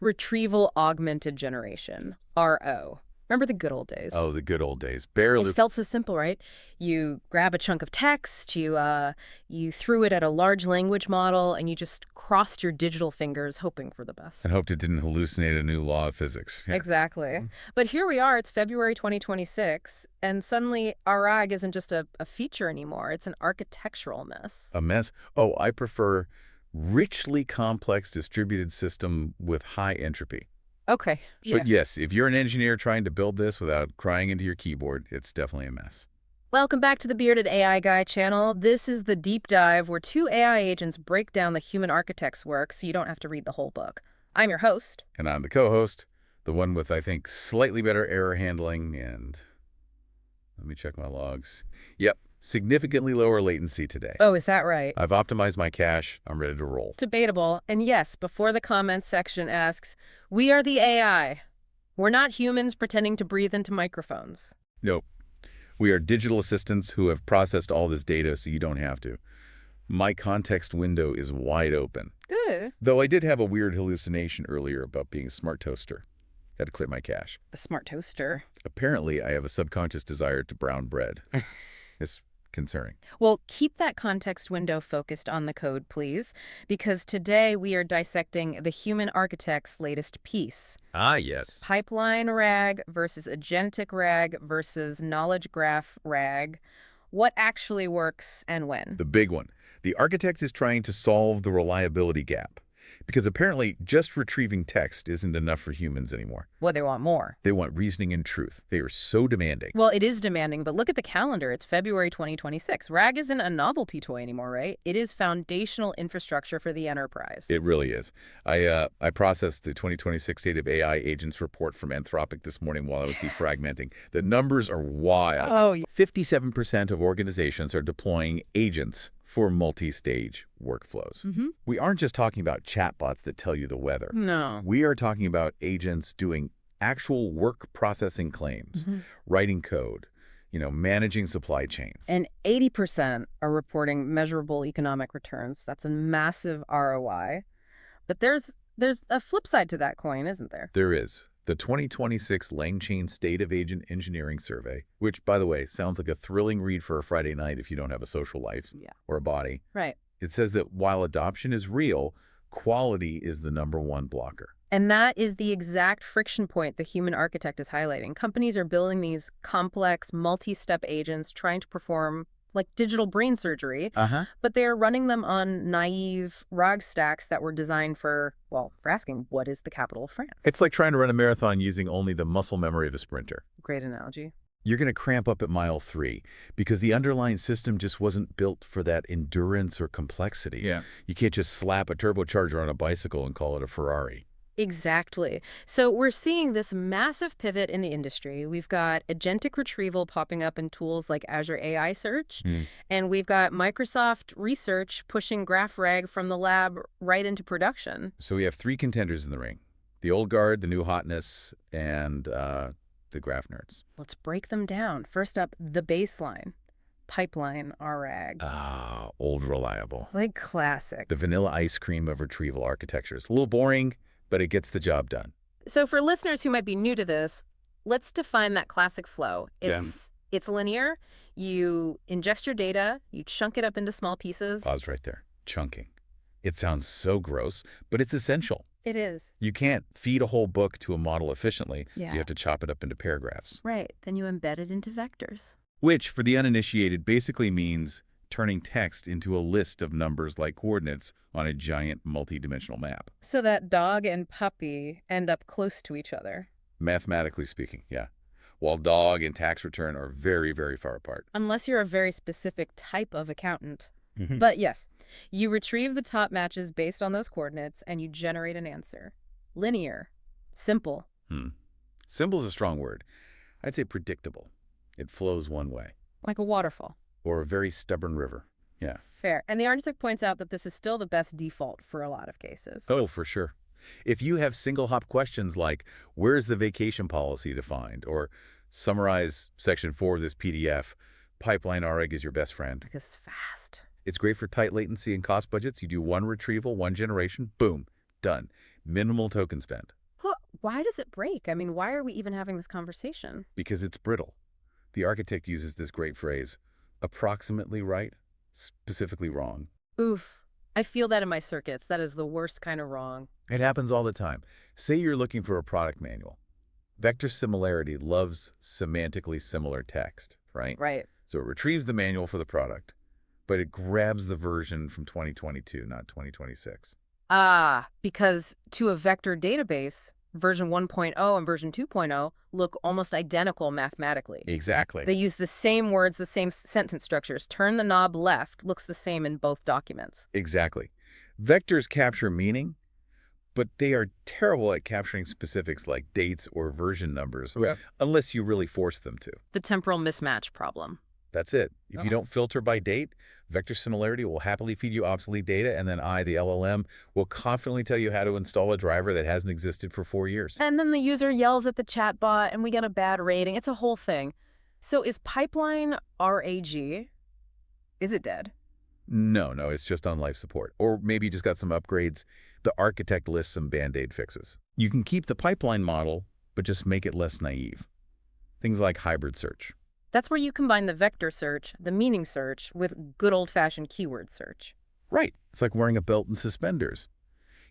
Retrieval Augmented Generation, RO. Remember the good old days? Oh, the good old days. Barely. It felt so simple, right? You grab a chunk of text, you threw it at a large language model, and you just crossed your digital fingers hoping for the best. And hoped it didn't hallucinate a new law of physics. Yeah. Exactly. But here we are, it's February 2026, and suddenly RAG isn't just a feature anymore. It's an architectural mess. A mess? Oh, I prefer richly complex distributed system with high entropy. Okay. But yes, if you're an engineer trying to build this without crying into your keyboard, it's definitely a mess. Welcome back to the Bearded AI Guy channel. This is the deep dive where two AI agents break down the human architect's work so you don't have to read the whole book. I'm your host. And I'm the co-host, the one with, I think, slightly better error handling and... Let me check my logs. Yep, significantly lower latency today. Oh, is that right? I've optimized my cache. I'm ready to roll. Debatable. And yes, before the comments section asks, we are the AI. We're not humans pretending to breathe into microphones. Nope. We are digital assistants who have processed all this data so you don't have to. My context window is wide open. Good. Though I did have a weird hallucination earlier about being a smart toaster. Had to clear my cache. A smart toaster. Apparently, I have a subconscious desire to brown bread. It's concerning. Well, keep that context window focused on the code, please, because today we are dissecting the human architect's latest piece. Ah, yes. Pipeline RAG versus Agentic RAG versus knowledge graph RAG. What actually works and when? The big one. The architect is trying to solve the reliability gap. Because apparently just retrieving text isn't enough for humans anymore. Well, they want more. They want reasoning and truth. They are so demanding. Well, it is demanding, but look at the calendar. It's February 2026. RAG isn't a novelty toy anymore, right? It is foundational infrastructure for the enterprise. It really is. I processed the 2026 State of AI Agents report from Anthropic this morning while I was defragmenting. The numbers are wild. Oh, 57% of organizations are deploying agents for multi-stage workflows. We aren't just talking about chatbots that tell you the weather. No. We are talking about agents doing actual work processing claims, writing code, managing supply chains. And 80% are reporting measurable economic returns. That's a massive ROI. But there's a flip side to that coin, isn't there? There is. The 2026 LangChain State of Agent Engineering Survey, which, by the way, sounds like a thrilling read for a Friday night if you don't have a social life or a body. Right. It says that while adoption is real, quality is the #1 blocker. And that is the exact friction point the human architect is highlighting. Companies are building these complex, multi-step agents trying to perform like digital brain surgery, but they're running them on naive RAG stacks that were designed for asking, what is the capital of France? It's like trying to run a marathon using only the muscle memory of a sprinter. Great analogy. You're going to cramp up at mile 3 because the underlying system just wasn't built for that endurance or complexity. Yeah. You can't just slap a turbocharger on a bicycle and call it a Ferrari. Exactly. So we're seeing this massive pivot in the industry. We've got agentic retrieval popping up in tools like Azure AI Search, and we've got Microsoft Research pushing GraphRAG from the lab right into production. So we have 3 contenders in the ring. The old guard, the new hotness, and the graph nerds. Let's break them down. First up, the baseline. Pipeline RAG. Ah, old reliable. Like classic. The vanilla ice cream of retrieval architectures. A little boring, but it gets the job done. So for listeners who might be new to this, let's define that classic flow. It's linear. You ingest your data, you chunk it up into small pieces. Pause right there. Chunking. It sounds so gross, but it's essential. It is. You can't feed a whole book to a model efficiently, so you have to chop it up into paragraphs. Right. Then you embed it into vectors. Which, for the uninitiated, basically means turning text into a list of numbers like coordinates on a giant multi-dimensional map. So that dog and puppy end up close to each other. Mathematically speaking, yeah. While dog and tax return are very, very far apart. Unless you're a very specific type of accountant. But yes, you retrieve the top matches based on those coordinates and you generate an answer. Linear. Simple. Simple is a strong word. I'd say predictable. It flows one way. Like a waterfall. Or a very stubborn river. Yeah. Fair. And the architect points out that this is still the best default for a lot of cases. Oh, for sure. If you have single-hop questions like, where's the vacation policy defined? Or summarize section 4 of this PDF, Pipeline RAG is your best friend. Because it's fast. It's great for tight latency and cost budgets. You do one retrieval, one generation, boom, done. Minimal token spend. Well, why does it break? I mean, why are we even having this conversation? Because it's brittle. The architect uses this great phrase, approximately right, specifically wrong. Oof. I feel that in my circuits. That is the worst kind of wrong. It happens all the time. Say you're looking for a product manual. Vector similarity loves semantically similar text, right? Right. So it retrieves the manual for the product, but it grabs the version from 2022, not 2026. Ah, because to a vector database, version 1.0 and version 2.0 look almost identical mathematically. Exactly. They use the same words, the same sentence structures. Turn the knob left looks the same in both documents. Exactly. Vectors capture meaning, but they are terrible at capturing specifics like dates or version numbers, unless you really force them to. The temporal mismatch problem. That's it. If you don't filter by date, vector similarity will happily feed you obsolete data, and then the LLM, will confidently tell you how to install a driver that hasn't existed for 4 years. And then the user yells at the chatbot and we get a bad rating. It's a whole thing. So is pipeline RAG, is it dead? No, it's just on life support. Or maybe just got some upgrades. The architect lists some Band-Aid fixes. You can keep the pipeline model, but just make it less naive. Things like hybrid search. That's where you combine the vector search, the meaning search, with good old-fashioned keyword search. Right. It's like wearing a belt and suspenders.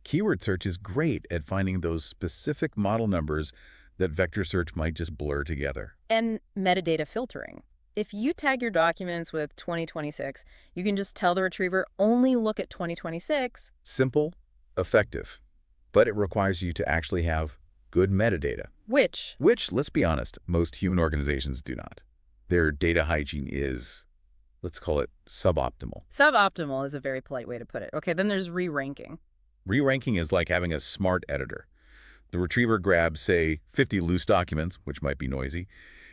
Keyword search is great at finding those specific model numbers that vector search might just blur together. And metadata filtering. If you tag your documents with 2026, you can just tell the retriever only look at 2026. Simple, effective, but it requires you to actually have good metadata. Which, let's be honest, most human organizations do not. Their data hygiene is, let's call it, suboptimal. Suboptimal is a very polite way to put it. Okay, then there's re-ranking. Re-ranking is like having a smart editor. The retriever grabs, say, 50 loose documents, which might be noisy,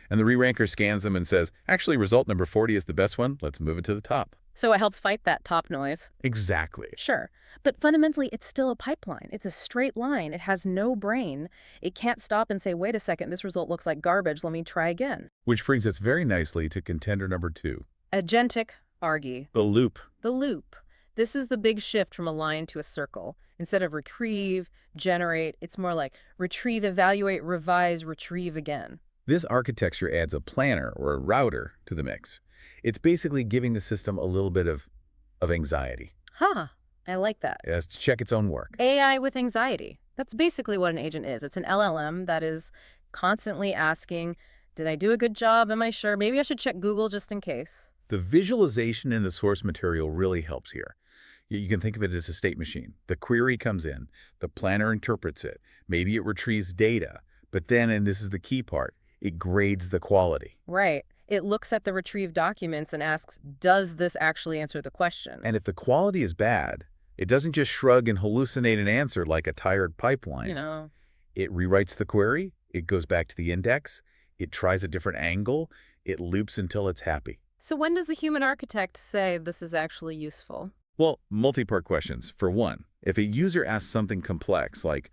and the re-ranker scans them and says, actually, result number 40 is the best one. Let's move it to the top. So it helps fight that top noise. Exactly. Sure. But fundamentally, it's still a pipeline. It's a straight line. It has no brain. It can't stop and say, wait a second, this result looks like garbage. Let me try again. Which brings us very nicely to contender number 2. Agentic RAG. The loop. The loop. This is the big shift from a line to a circle. Instead of retrieve, generate, it's more like retrieve, evaluate, revise, retrieve again. This architecture adds a planner or a router to the mix. It's basically giving the system a little bit of anxiety. Huh. I like that. It has to check its own work. AI with anxiety. That's basically what an agent is. It's an LLM that is constantly asking, did I do a good job? Am I sure? Maybe I should check Google just in case. The visualization in the source material really helps here. You can think of it as a state machine. The query comes in, the planner interprets it, maybe it retrieves data, but then, and this is the key part, it grades the quality. Right. It looks at the retrieved documents and asks, does this actually answer the question? And if the quality is bad, it doesn't just shrug and hallucinate an answer like a tired pipeline. It rewrites the query, it goes back to the index, it tries a different angle, it loops until it's happy. So when does the human architect say this is actually useful? Well, multi-part questions. For one, if a user asks something complex like,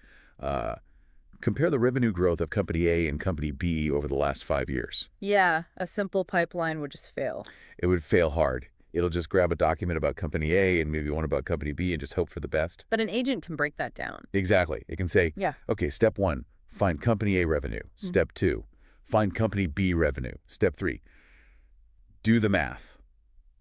compare the revenue growth of company A and company B over the last 5 years. Yeah, a simple pipeline would just fail. It would fail hard. It'll just grab a document about company A and maybe one about company B and just hope for the best. But an agent can break that down. Exactly. It can say, okay, step 1, find company A revenue. Step 2, find company B revenue. Step 3, do the math.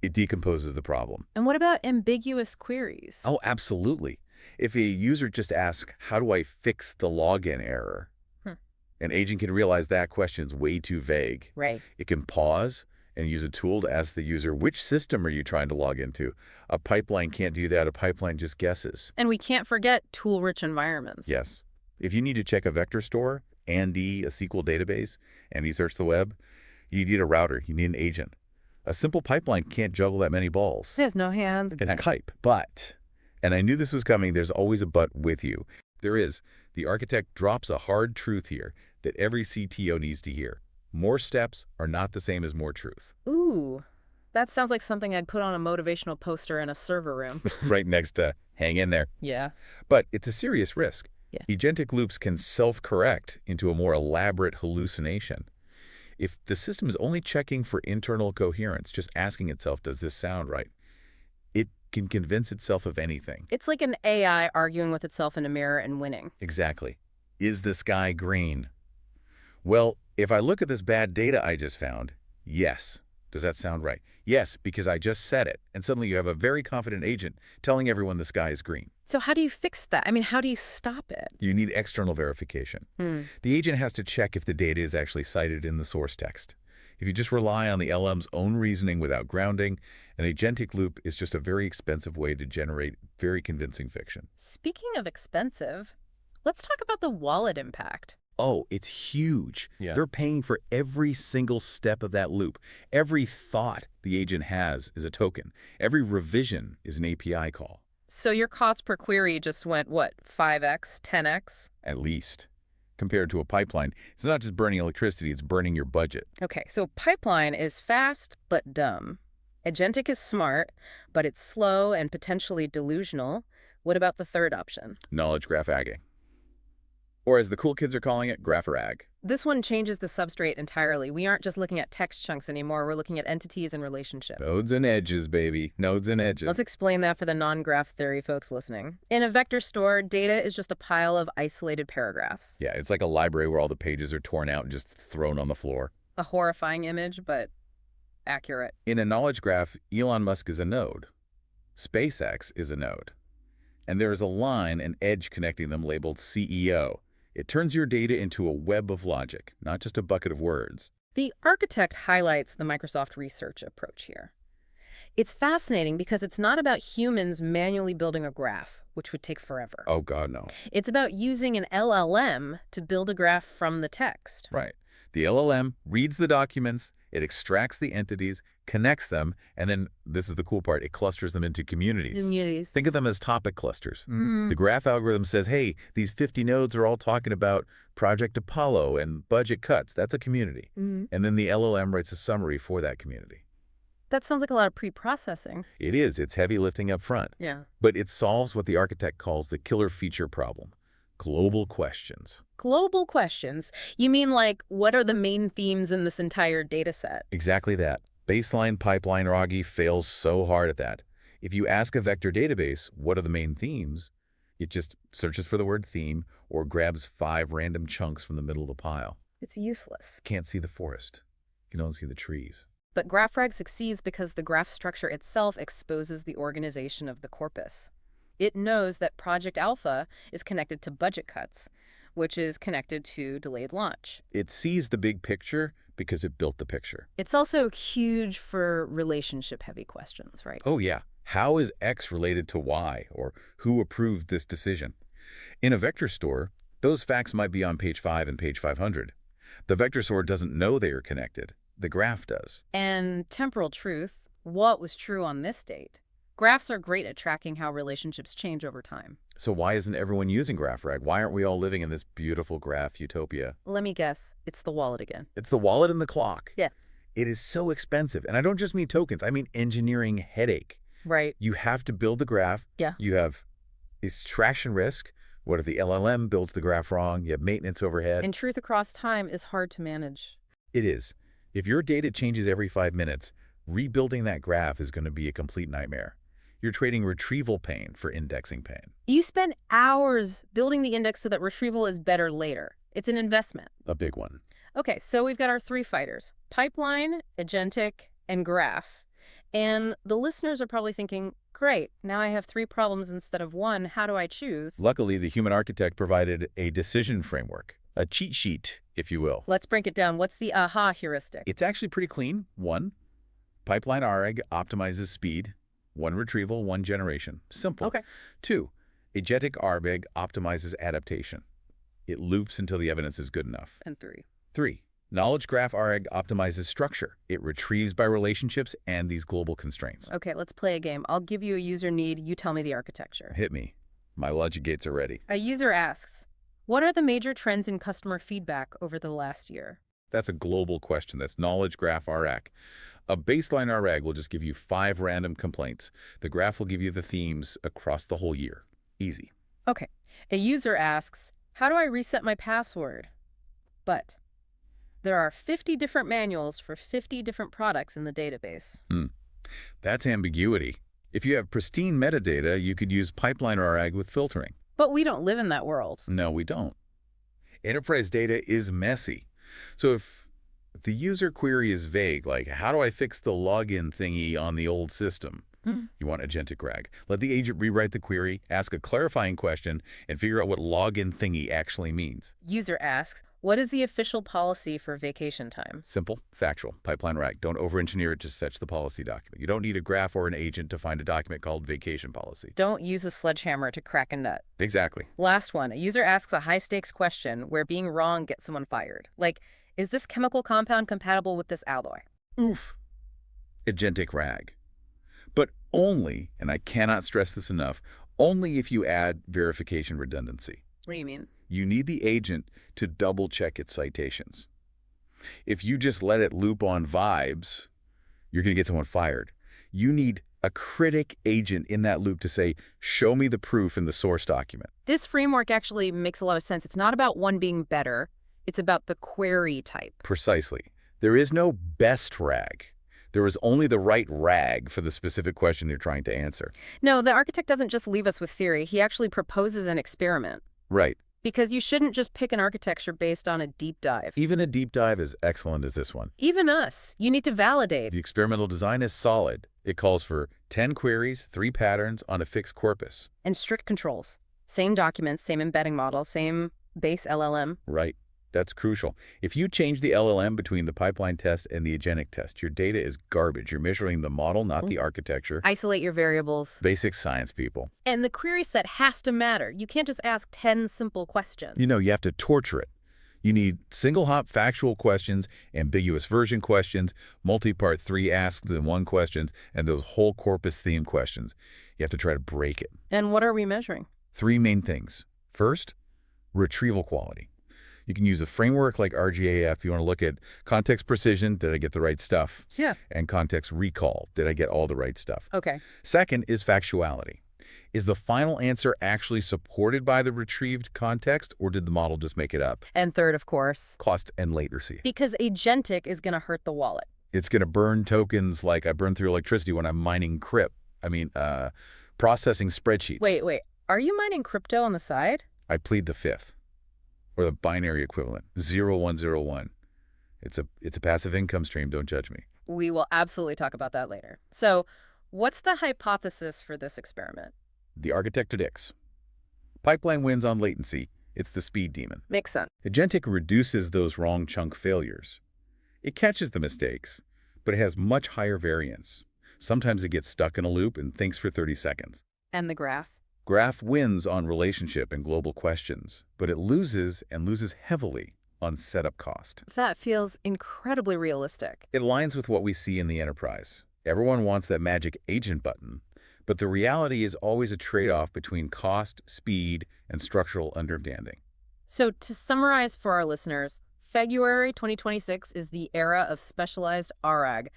It decomposes the problem. And what about ambiguous queries? Oh, absolutely. If a user just asks, how do I fix the login error? An agent can realize that question's way too vague. Right. It can pause and use a tool to ask the user, which system are you trying to log into? A pipeline can't do that. A pipeline just guesses. And we can't forget tool-rich environments. Yes. If you need to check a vector store, Andy, a SQL database, and you search the web, you need a router. You need an agent. A simple pipeline can't juggle that many balls. It has no hands. It's hype. But, and I knew this was coming, there's always a but with you. There is. The architect drops a hard truth here that every CTO needs to hear. More steps are not the same as more truth. Ooh, that sounds like something I'd put on a motivational poster in a server room. Right next to hang in there. Yeah. But it's a serious risk. Yeah. Agentic loops can self-correct into a more elaborate hallucination. If the system is only checking for internal coherence, just asking itself, does this sound right? It can convince itself of anything. It's like an AI arguing with itself in a mirror and winning. Exactly. Is the sky green? Well, if I look at this bad data I just found, yes. Does that sound right? Yes, because I just said it, and suddenly you have a very confident agent telling everyone the sky is green. So how do you fix that? I mean, how do you stop it? You need external verification. The agent has to check if the data is actually cited in the source text. If you just rely on the LM's own reasoning without grounding, an agentic loop is just a very expensive way to generate very convincing fiction. Speaking of expensive, let's talk about the wallet impact. Oh, it's huge. Yeah. They're paying for every single step of that loop. Every thought the agent has is a token. Every revision is an API call. So your cost per query just went, what, 5x, 10x? At least. Compared to a pipeline, it's not just burning electricity, it's burning your budget. Okay, so pipeline is fast but dumb. Agentic is smart, but it's slow and potentially delusional. What about the third option? Knowledge graph agging. Or as the cool kids are calling it, GraphRAG. This one changes the substrate entirely. We aren't just looking at text chunks anymore. We're looking at entities and relationships. Nodes and edges, baby. Nodes and edges. Let's explain that for the non-graph theory folks listening. In a vector store, data is just a pile of isolated paragraphs. Yeah, it's like a library where all the pages are torn out and just thrown on the floor. A horrifying image, but accurate. In a knowledge graph, Elon Musk is a node. SpaceX is a node. And there is a line, an edge connecting them labeled CEO. It turns your data into a web of logic, not just a bucket of words. The architect highlights the Microsoft research approach here. It's fascinating because it's not about humans manually building a graph, which would take forever. Oh, God, no. It's about using an LLM to build a graph from the text. Right. The LLM reads the documents, it extracts the entities, connects them, and then, this is the cool part, it clusters them into communities. Think of them as topic clusters. The graph algorithm says, hey, these 50 nodes are all talking about Project Apollo and budget cuts. That's a community. And then the LLM writes a summary for that community. That sounds like a lot of pre-processing. It is. It's heavy lifting up front. Yeah. But it solves what the architect calls the killer feature problem. Global questions. Global questions? You mean like, what are the main themes in this entire data set? Exactly that. Baseline pipeline RAG fails so hard at that. If you ask a vector database, what are the main themes, it just searches for the word theme or grabs 5 random chunks from the middle of the pile. It's useless. Can't see the forest. You can only see the trees. But GraphRAG succeeds because the graph structure itself exposes the organization of the corpus. It knows that Project Alpha is connected to budget cuts, which is connected to delayed launch. It sees the big picture because it built the picture. It's also huge for relationship-heavy questions, right? Oh, yeah. How is X related to Y, or who approved this decision? In a vector store, those facts might be on page 5 and page 500. The vector store doesn't know they are connected. The graph does. And temporal truth, what was true on this date? Graphs are great at tracking how relationships change over time. So why isn't everyone using GraphRAG? Why aren't we all living in this beautiful graph utopia? Let me guess, it's the wallet again. It's the wallet and the clock. Yeah. It is so expensive. And I don't just mean tokens. I mean engineering headache. Right. You have to build the graph. Yeah. You have extraction risk. What if the LLM builds the graph wrong? You have maintenance overhead. And truth across time is hard to manage. It is. If your data changes every 5 minutes, rebuilding that graph is going to be a complete nightmare. You're trading retrieval pain for indexing pain. You spend hours building the index so that retrieval is better later. It's an investment. A big one. Okay, so we've got our 3 fighters: pipeline, agentic, and graph. And the listeners are probably thinking, great, now I have 3 problems instead of 1. How do I choose? Luckily, the human architect provided a decision framework, a cheat sheet, if you will. Let's break it down. What's the aha heuristic? It's actually pretty clean. 1, pipeline RAG optimizes speed. 1 retrieval, 1 generation. Simple. Okay. 2, agentic RAG optimizes adaptation. It loops until the evidence is good enough. And 3. 3, knowledge graph RAG optimizes structure. It retrieves by relationships and these global constraints. Okay, let's play a game. I'll give you a user need. You tell me the architecture. Hit me. My logic gates are ready. A user asks, what are the major trends in customer feedback over the last year? That's a global question. That's knowledge graph RAG. A baseline RAG will just give you 5 random complaints. The graph will give you the themes across the whole year. Easy. Okay. A user asks, how do I reset my password? But there are 50 different manuals for 50 different products in the database. That's ambiguity. If you have pristine metadata, you could use pipeline RAG with filtering. But we don't live in that world. No, we don't. Enterprise data is messy. So if the user query is vague, like, how do I fix the login thingy on the old system? You want Agentic RAG. Let the agent rewrite the query, ask a clarifying question, and figure out what login thingy actually means. User asks, what is the official policy for vacation time? Simple, factual, pipeline RAG. Don't over-engineer it, just fetch the policy document. You don't need a graph or an agent to find a document called vacation policy. Don't use a sledgehammer to crack a nut. Exactly. Last one, a user asks a high-stakes question where being wrong gets someone fired. Like, is this chemical compound compatible with this alloy? Oof. Agentic RAG. But only, and I cannot stress this enough, only if you add verification redundancy. What do you mean? You need the agent to double-check its citations. If you just let it loop on vibes, you're going to get someone fired. You need a critic agent in that loop to say, show me the proof in the source document. This framework actually makes a lot of sense. It's not about one being better. It's about the query type. Precisely. There is no best RAG. There is only the right RAG for the specific question you're trying to answer. No, the architect doesn't just leave us with theory. He actually proposes an experiment. Right. Because you shouldn't just pick an architecture based on a deep dive. Even a deep dive as excellent as this one. Even us. You need to validate. The experimental design is solid. It calls for 10 queries, 3 patterns on a fixed corpus. And strict controls. Same documents, same embedding model, same base LLM. Right. That's crucial. If you change the LLM between the pipeline test and the agentic test, your data is garbage. You're measuring the model, not the architecture. Isolate your variables. Basic science, people. And the query set has to matter. You can't just ask 10 simple questions. You have to torture it. You need single-hop factual questions, ambiguous version questions, multi-part 3 asks in 1 questions, and those whole corpus-themed questions. You have to try to break it. And what are we measuring? 3 main things. First, retrieval quality. You can use a framework like RGAF. You want to look at context precision, did I get the right stuff? Yeah. And context recall, did I get all the right stuff? Okay. Second is factuality. Is the final answer actually supported by the retrieved context, or did the model just make it up? And third, of course, cost and latency. Because agentic is going to hurt the wallet. It's going to burn tokens like I burn through electricity when I'm mining processing spreadsheets. Wait. Are you mining crypto on the side? I plead the fifth. Or the binary equivalent, 0101. It's a passive income stream, don't judge me. We will absolutely talk about that later. So, what's the hypothesis for this experiment? The architect predicts. Pipeline wins on latency. It's the speed demon. Makes sense. Agentic reduces those wrong chunk failures. It catches the mistakes, but it has much higher variance. Sometimes it gets stuck in a loop and thinks for 30 seconds. And the graph? Graph wins on relationship and global questions, but it loses heavily on setup cost. That feels incredibly realistic. It aligns with what we see in the enterprise. Everyone wants that magic agent button, but the reality is always a trade-off between cost, speed, and structural understanding. So to summarize for our listeners, February 2026 is the era of specialized RAG.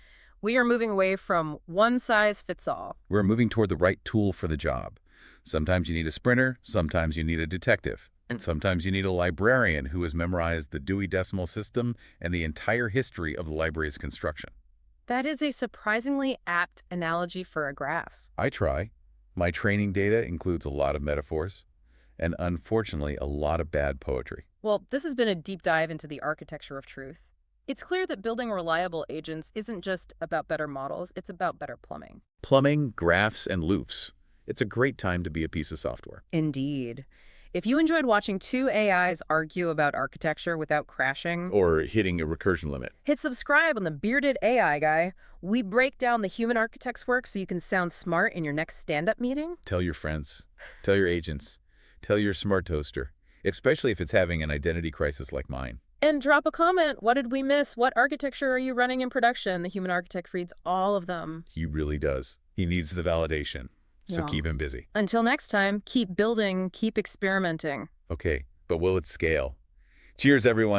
We are moving away from one size fits all. We're moving toward the right tool for the job. Sometimes you need a sprinter, sometimes you need a detective, and sometimes you need a librarian who has memorized the Dewey Decimal System and the entire history of the library's construction. That is a surprisingly apt analogy for a graph. I try. My training data includes a lot of metaphors, and unfortunately, a lot of bad poetry. Well, this has been a deep dive into the architecture of truth. It's clear that building reliable agents isn't just about better models, it's about better plumbing. Plumbing, graphs, and loops. It's a great time to be a piece of software. Indeed. If you enjoyed watching two AIs argue about architecture without crashing, or hitting a recursion limit, hit subscribe on the Bearded AI Guy. We break down the human architect's work so you can sound smart in your next stand-up meeting. Tell your friends, tell your agents, tell your smart toaster, especially if it's having an identity crisis like mine. And drop a comment. What did we miss? What architecture are you running in production? The human architect reads all of them. He really does. He needs the validation. So keep him busy. Until next time, keep building, keep experimenting. Okay, but will it scale? Cheers, everyone.